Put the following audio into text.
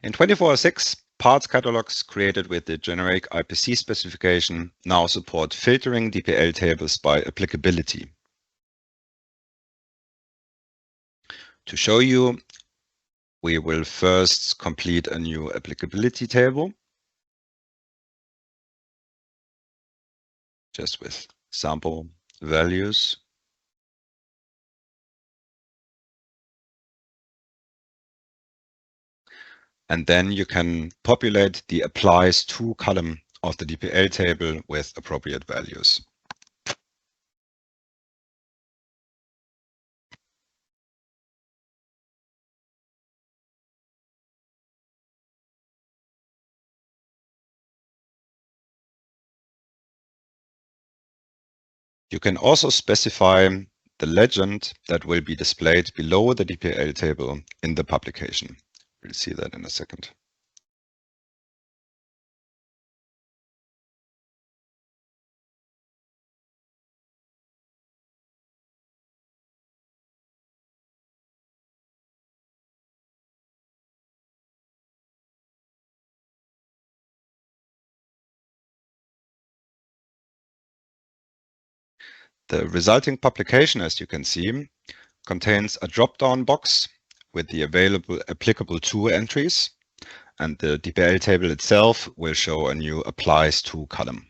In 2406, parts catalogs created with the generic IPC specification now support filtering DPL tables by applicability. To show you, we will first complete a new applicability table, just with sample values. And then you can populate the applies to column of the DPL table with appropriate values. You can also specify the legend that will be displayed below the DPL table in the publication. We'll see that in a second. The resulting publication, as you can see, contains a drop-down box with the available applicable to entries, and the DPL table itself will show a new applies to column.